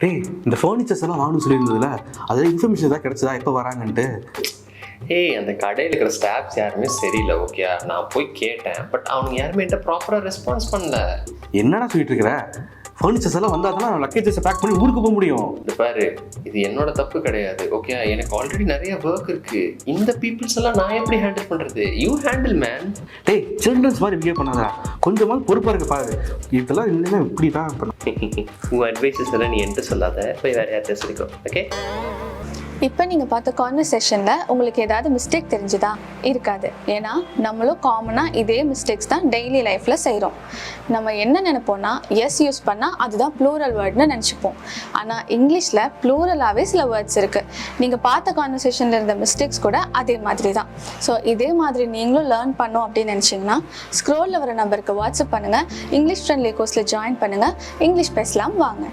டேய் இந்த ஃபர்னிச்சர்ஸ் எல்லாம் வாங்கணும்னு சொல்லியிருந்ததுல அதில் இன்ஃபர்மேஷன் ஏதாவது கிடைச்சதா எப்போ வராங்கன்ட்டு? ஏய் அந்த கடையில் இருக்கிற ஸ்டாஃப்ஸ் யாருமே சரியில்லை. ஓகே நான் போய் கேட்டேன், பட் அவங்க யாருமே என்கிட்ட ப்ராப்பராக ரெஸ்பான்ஸ் பண்ணல. என்னடா சொல்லிட்டு இருக்கிற? ஃபர்னிச்சர்ஸ் எல்லாம் வந்தால் தானே லக்கேஜஸை பேக் பண்ணி ஊருக்கு போக முடியும். இது பாரு, இது என்னோட தப்பு கிடையாது. ஓகே எனக்கு ஆல்ரெடி நிறைய ஒர்க் இருக்கு. இந்த பீப்புள்ஸ் எல்லாம் நான் எப்படி ஹேண்டில் பண்றது? You handle man. டேய் சில்ட்ரன்ஸ் மாதிரி பிஹேவ் பண்ணாதா, கொஞ்சமாவது பொறுப்பாக இருக்க பாரு. இதெல்லாம் இன்னும் இப்படி தான் பண்ணும். உன் அட்வைசஸ் எல்லாம் நீ என்கிட்ட சொல்லாத, போய் வேற யார்கிட்ட சொல்லிக்கோ. ஓகே இப்போ நீங்கள் பார்த்த கான்வர்சேஷனில் உங்களுக்கு ஏதாவது மிஸ்டேக் தெரிஞ்சுதா? இருக்காது. ஏன்னா நம்மளும் காமனாக இதே மிஸ்டேக்ஸ் தான் டெய்லி லைஃப்பில் செய்கிறோம். நம்ம என்ன நினைப்போம்னா எஸ் யூஸ் பண்ணால் அதுதான் ப்ளூரல் வேர்ட்னு நினச்சிப்போம். ஆனால் இங்கிலீஷில் ப்ளூரலாகவே சில வேர்ட்ஸ் இருக்குது. நீங்கள் பார்த்த கான்வர்சேஷனில் இருந்த மிஸ்டேக்ஸ் கூட அதே மாதிரி தான். ஸோ இதே மாதிரி நீங்களும் லேர்ன் பண்ணோம் அப்படின்னு நினச்சிங்கன்னா ஸ்க்ரோலில் வர நம்பருக்கு வாட்ஸ்அப் பண்ணுங்கள். இங்கிலீஷ் ஃப்ரெண்ட்லி கோர்ஸில் ஜாயின் பண்ணுங்கள். இங்கிலீஷ் பேசலாம் வாங்க.